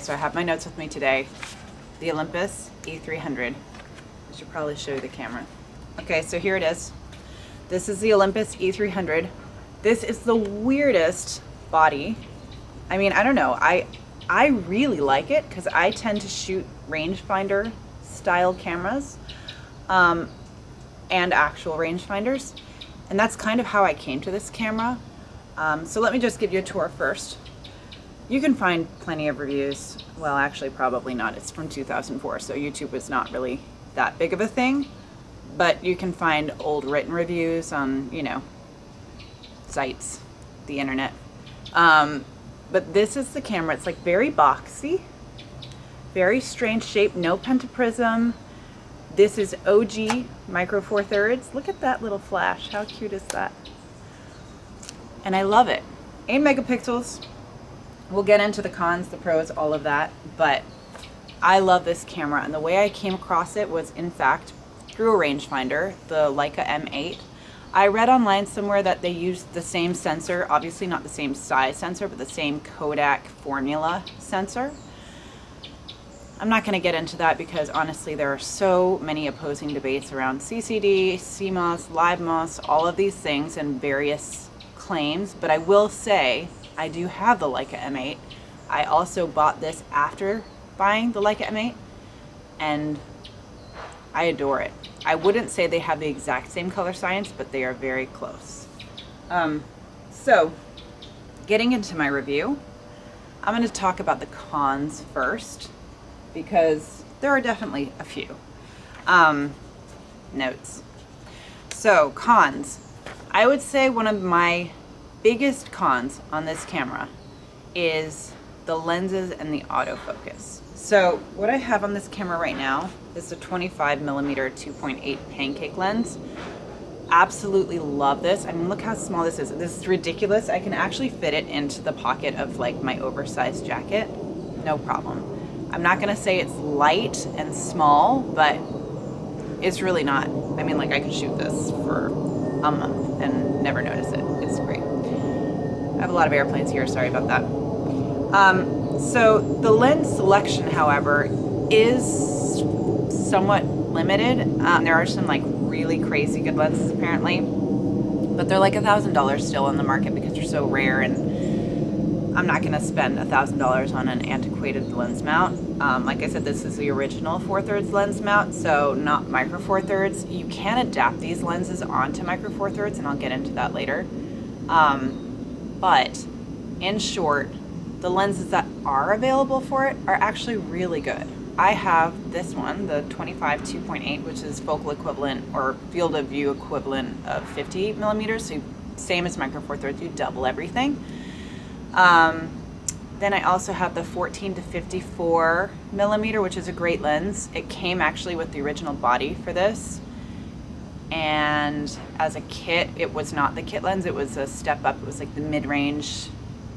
so I have my notes with me today. The Olympus E-300. I should probably show you the camera. Okay, so here it is. This is the Olympus E-300. This is the weirdest body. I mean, I don't know. I really like it because I tend to shoot rangefinder style cameras and actual rangefinders. And that's kind of how I came to this camera. So let me just give you a tour first. You can find plenty of reviews. Well, actually, probably not. It's from 2004, so YouTube was not really that big of a thing. But you can find old written reviews on, you know, sites, the internet. But this is the camera. It's like very boxy, very strange shape, no pentaprism. This is OG Micro Four Thirds. Look at that little flash. How cute is that? And I love it. 8 megapixels. We'll get into the cons, the pros, all of that, but I love this camera. And the way I came across it was, in fact, through a rangefinder, the Leica M8. I read online somewhere that they used the same sensor, obviously not the same size sensor, but the same Kodak formula sensor. I'm not going to get into that because honestly there are so many opposing debates around CCD, CMOS, LiveMOS, all of these things and various claims, but I will say I do have the Leica M8. I also bought this after buying the Leica M8 and I adore it. I wouldn't say they have the exact same color science, but they are very close. So getting into my review, I'm going to talk about the cons first because there are definitely a few. Notes. So cons. I would say one of my biggest cons on this camera is the lenses and the autofocus. So what I have on this camera right now is a 25mm 2.8 pancake lens. Absolutely love this. I mean, look how small this is. This is ridiculous. I can actually fit it into the pocket of like my oversized jacket. No problem. I'm not gonna say it's light and small, but it's really not. I mean, like I could shoot this for a month and never notice it. It's great. I have a lot of airplanes here, sorry about that. So the lens selection, however, is somewhat limited. There are some like really crazy good lenses apparently, but they're like $1,000 still on the market because they're so rare, and I'm not gonna spend $1,000 on an antiquated lens mount. Like I said, this is the original 4/3 lens mount, so not Micro Four Thirds. You can adapt these lenses onto Micro Four Thirds, and I'll get into that later. But in short, the lenses that are available for it are actually really good. I have this one, the 25 2.8, which is focal equivalent or field of view equivalent of 50mm, so same as Micro Four Thirds, you double everything. Then I also have the 14 to 54mm, which is a great lens. It came actually with the original body for this. And as a kit, it was not the kit lens, it was a step up. It was like the mid-range,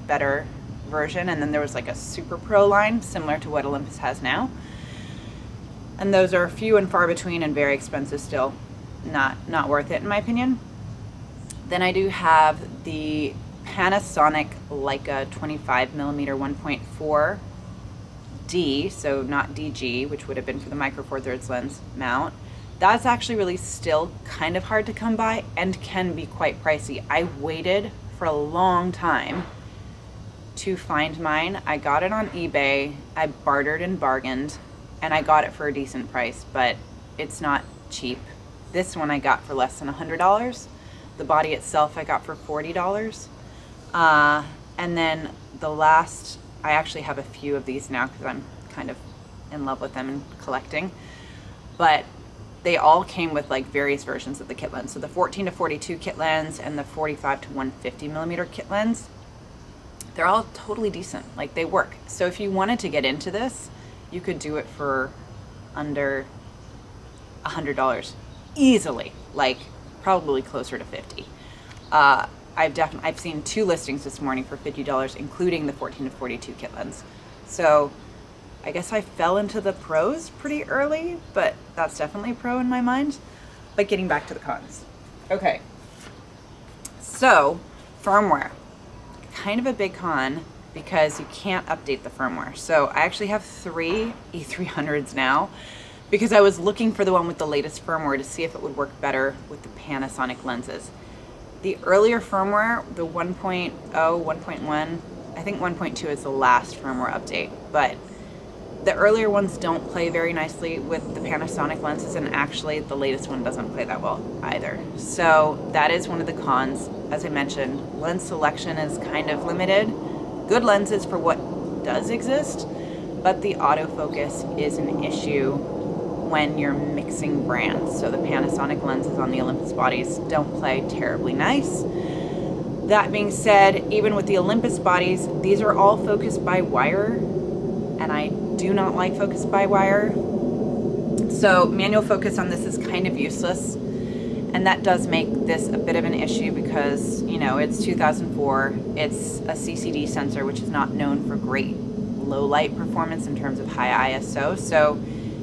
better version. And then there was like a Super Pro line, similar to what Olympus has now. And those are few and far between and very expensive still. Not worth it in my opinion. Then I do have the Panasonic Leica 25mm 1.4 D, so not DG, which would have been for the Micro Four Thirds lens mount. That's actually really still kind of hard to come by and can be quite pricey. I waited for a long time to find mine. I got it on eBay, I bartered and bargained, and I got it for a decent price, but it's not cheap. This one I got for less than $100. The body itself I got for $40. And then the last, I actually have a few of these now because I'm kind of in love with them and collecting, but they all came with like various versions of the kit lens. So the 14 to 42 kit lens and the 45 to 150mm kit lens, they're all totally decent. Like they work. So if you wanted to get into this, you could do it for under $100 easily, like probably closer to 50. I've seen 2 listings this morning for $50, including the 14 to 42 kit lens. So I guess I fell into the pros pretty early, but that's definitely a pro in my mind. But getting back to the cons. Okay, so firmware, kind of a big con because you can't update the firmware. So I actually have 3 E300s now because I was looking for the one with the latest firmware to see if it would work better with the Panasonic lenses. The earlier firmware, the 1.0, 1.1, I think 1.2 is the last firmware update, but the earlier ones don't play very nicely with the Panasonic lenses, and actually the latest one doesn't play that well either. So that is one of the cons. As I mentioned, lens selection is kind of limited. Good lenses for what does exist, but the autofocus is an issue when you're mixing brands. So the Panasonic lenses on the Olympus bodies don't play terribly nice. That being said, even with the Olympus bodies, these are all focused by wire, and I do not like focus by wire. So manual focus on this is kind of useless, and that does make this a bit of an issue because, you know, it's 2004, it's a CCD sensor, which is not known for great low light performance in terms of high ISO. So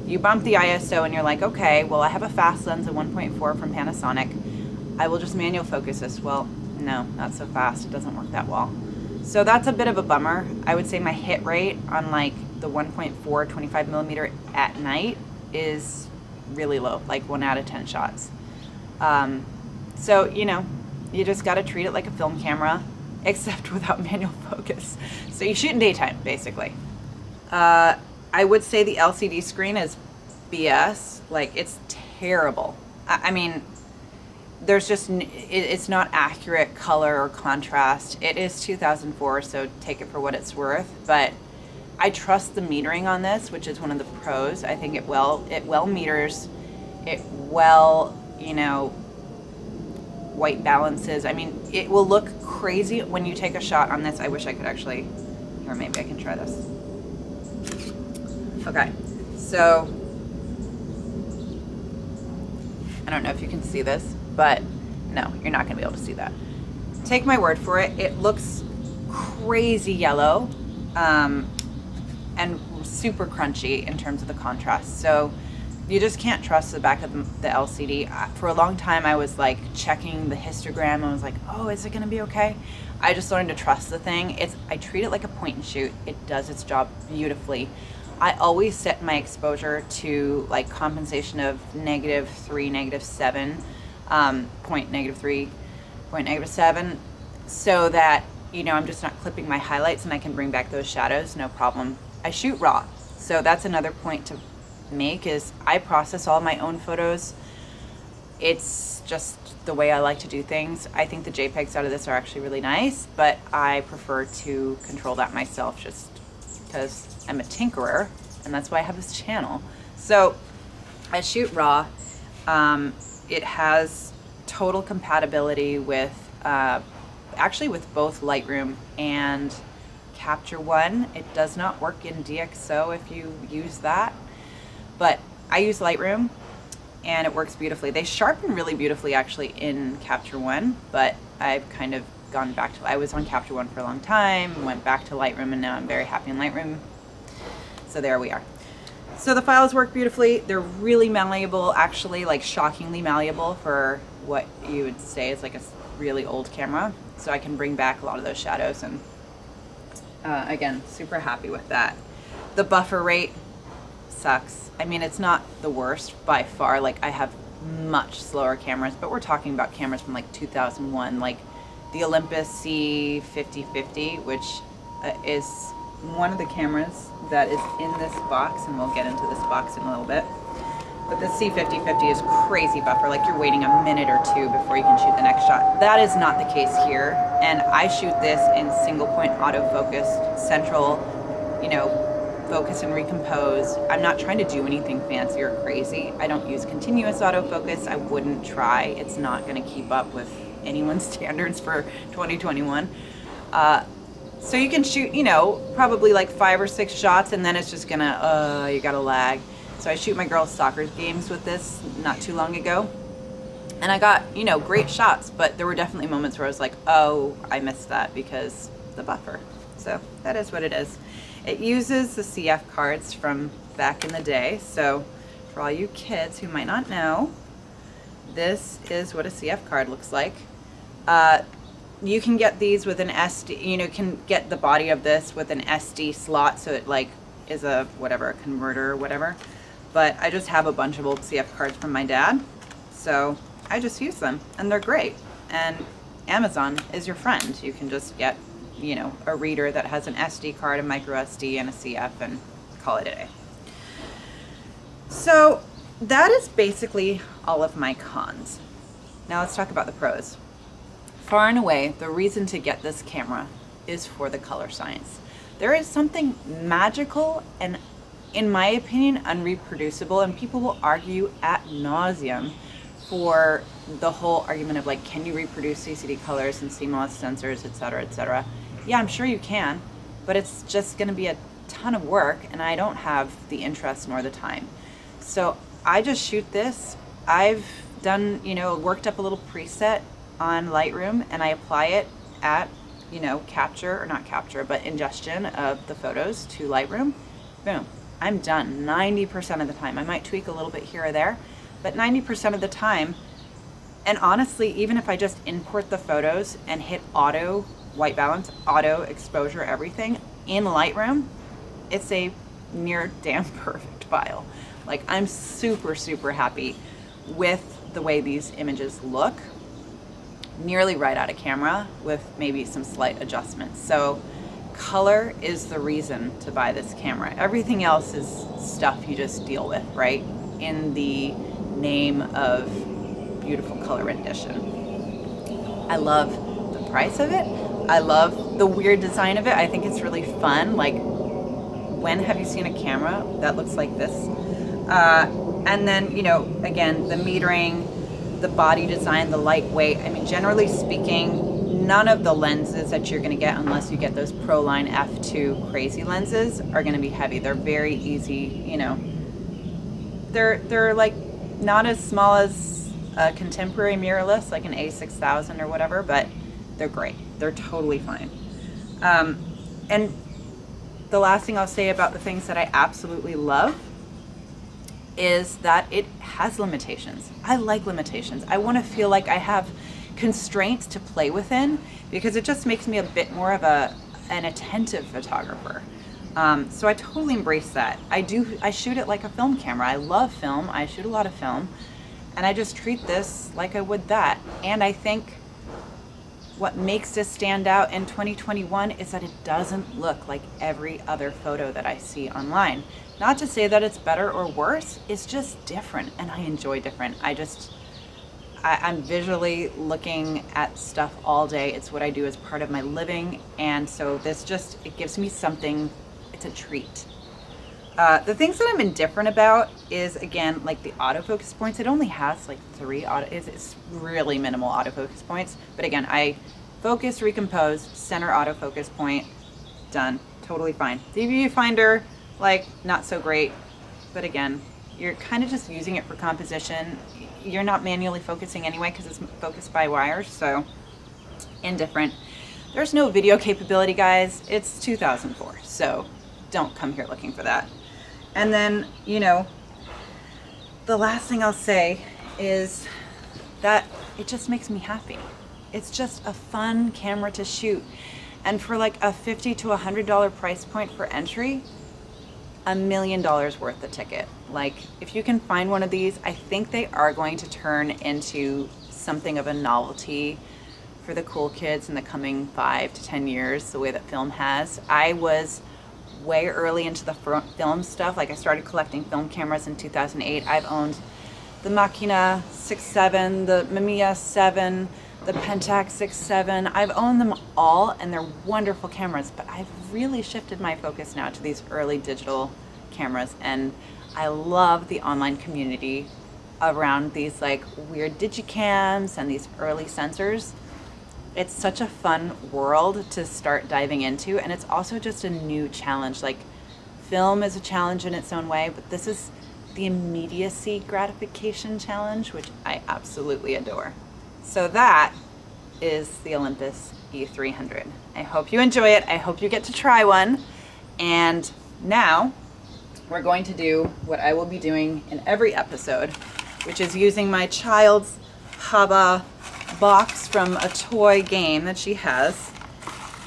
you bump the ISO and you're like, okay, well, I have a fast lens of 1.4 from Panasonic. I will just manual focus this. Well, no, not so fast. It doesn't work that well. So that's a bit of a bummer. I would say my hit rate on like the 1.4 25 millimeter at night is really low, like 1 out of 10 shots. So, you know, you just got to treat it like a film camera, except without manual focus. So you shoot in daytime, basically. I would say the LCD screen is BS. Like, it's terrible. I mean, there's just, it's not accurate color or contrast. It is 2004, so take it for what it's worth. But I trust the metering on this, which is one of the pros. I think it well meters, it well, you know, white balances. I mean, it will look crazy when you take a shot on this. I wish I could actually, or maybe I can try this. Okay, so I don't know if you can see this, but no, you're not gonna be able to see that. Take my word for it, it looks crazy yellow and super crunchy in terms of the contrast. So you just can't trust the back of the LCD. For a long time, I was like checking the histogram and I was like, oh, is it gonna be okay? I just learned to trust the thing. I treat it like a point and shoot. It does its job beautifully. I always set my exposure to like compensation of -3, -7, point -3, point -7, so that, you know, I'm just not clipping my highlights and I can bring back those shadows, no problem. I shoot raw. So that's another point to make, is I process all my own photos. It's just the way I like to do things. I think the JPEGs out of this are actually really nice, but I prefer to control that myself just because I'm a tinkerer, and that's why I have this channel. So I shoot raw. It has total compatibility with, actually with both Lightroom and Capture One. It does not work in DxO if you use that, but I use Lightroom and it works beautifully. They sharpen really beautifully actually in Capture One, but I've kind of gone back to, I was on Capture One for a long time, went back to Lightroom, and now I'm very happy in Lightroom. So there we are. So the files work beautifully. They're really malleable, actually, like shockingly malleable for what you would say is like a really old camera. So I can bring back a lot of those shadows, and again, super happy with that. The buffer rate sucks. I mean, it's not the worst by far. Like, I have much slower cameras, but we're talking about cameras from like 2001, like the Olympus C5050, which is one of the cameras that is in this box, and we'll get into this box in a little bit. But the C5050 is crazy buffer, like you're waiting a minute or two before you can shoot the next shot. That is not the case here, and I shoot this in single point autofocus, central, you know, focus and recompose. I'm not trying to do anything fancy or crazy. I don't use continuous autofocus. I wouldn't try. It's not gonna keep up with anyone's standards for 2021. So you can shoot, you know, probably like 5 or 6 shots, and then it's just gonna, you gotta lag. So I shoot my girls' soccer games with this not too long ago, and I got, you know, great shots, but there were definitely moments where I was like, oh, I missed that because the buffer. So that is what it is. It uses the CF cards from back in the day. So for all you kids who might not know, this is what a CF card looks like. you can get these with an SD, you know, can get the body of this with an SD slot, so it like is a whatever, a converter or whatever. But I just have a bunch of old CF cards from my dad, so I just use them, and they're great. And Amazon is your friend. You can just get, you know, a reader that has an SD card, a micro SD, and a CF, and call it a day. So that is basically all of my cons. Now let's talk about the pros. Far and away, the reason to get this camera is for the color science. There is something magical and, in my opinion, unreproducible, and people will argue ad nauseum for the whole argument of like, can you reproduce CCD colors and CMOS sensors, et cetera, et cetera. Yeah, I'm sure you can, but it's just gonna be a ton of work, and I don't have the interest nor the time. So I just shoot this. I've done, you know, worked up a little preset on Lightroom, and I apply it at, you know, capture, or not capture, but ingestion of the photos to Lightroom. Boom, I'm done 90% of the time. I might tweak a little bit here or there, but 90% of the time. And honestly, even if I just import the photos and hit auto white balance, auto exposure, everything in Lightroom, it's a near damn perfect file. Like, I'm super, super happy with the way these images look, nearly right out of camera with maybe some slight adjustments. So color is the reason to buy this camera. Everything else is stuff you just deal with, right? In the name of beautiful color rendition. I love the price of it. I love the weird design of it. I think it's really fun. Like, when have you seen a camera that looks like this? And then, you know, again, the metering, the body design, the lightweight. I mean, generally speaking, none of the lenses that you're gonna get, unless you get those Proline F2 crazy lenses, are gonna be heavy. They're very easy, you know. They're like not as small as a contemporary mirrorless, like an A6000 or whatever, but they're great. They're totally fine. And the last thing I'll say about the things that I absolutely love is that it has limitations. I like limitations. I want to feel like I have constraints to play within, because it just makes me a bit more of an attentive photographer. So I totally embrace that. I shoot it like a film camera. I love film. I shoot a lot of film, and I just treat this like I would that. And I think what makes this stand out in 2021 is that it doesn't look like every other photo that I see online. Not to say that it's better or worse, it's just different, and I enjoy different. I'm visually looking at stuff all day. It's what I do as part of my living, and so this just, it gives me something, it's a treat. The things that I'm indifferent about is, again, like the autofocus points. It only has like 3 it's really minimal autofocus points, but again, I focus, recompose, center autofocus point, done, totally fine. The viewfinder, like, not so great, but again, you're kind of just using it for composition. You're not manually focusing anyway because it's focused by wires, so indifferent. There's no video capability, guys. It's 2004, so don't come here looking for that. And then, you know, the last thing I'll say is that it just makes me happy. It's just a fun camera to shoot. And for like a $50 to $100 price point for entry, $1 million worth the ticket. Like, if you can find one of these, I think they are going to turn into something of a novelty for the cool kids in the coming 5 to 10 years, the way that film has. I was way early into the film stuff. Like, I started collecting film cameras in 2008. I've owned the Machina 6.7, the Mamiya 7, the Pentax 6.7. I've owned them all, and they're wonderful cameras, but I've really shifted my focus now to these early digital cameras, and I love the online community around these like weird digicams and these early sensors. It's such a fun world to start diving into, and it's also just a new challenge. Like, film is a challenge in its own way, but this is the immediacy gratification challenge, which I absolutely adore. So that is the Olympus E-300. I hope you enjoy it. I hope you get to try one. And now we're going to do what I will be doing in every episode, which is using my child's Haba box from a toy game that she has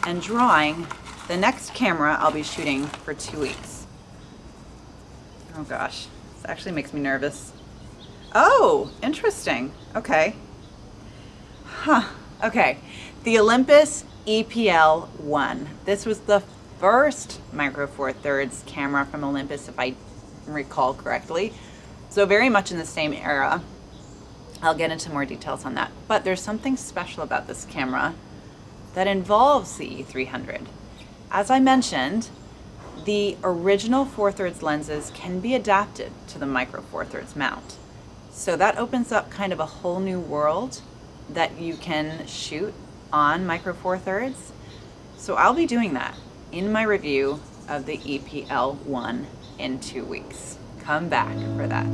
and drawing the next camera I'll be shooting for 2 weeks. Oh gosh, this actually makes me nervous. Oh, interesting. Okay. Huh. Okay. The Olympus EPL-1. This was the first Micro Four Thirds camera from Olympus, if I recall correctly. So very much in the same era. I'll get into more details on that. But there's something special about this camera that involves the E-300. As I mentioned, the original 4/3 lenses can be adapted to the Micro Four Thirds mount. So that opens up kind of a whole new world that you can shoot on Micro Four Thirds. So I'll be doing that in my review of the EPL-1 in 2 weeks. Come back for that.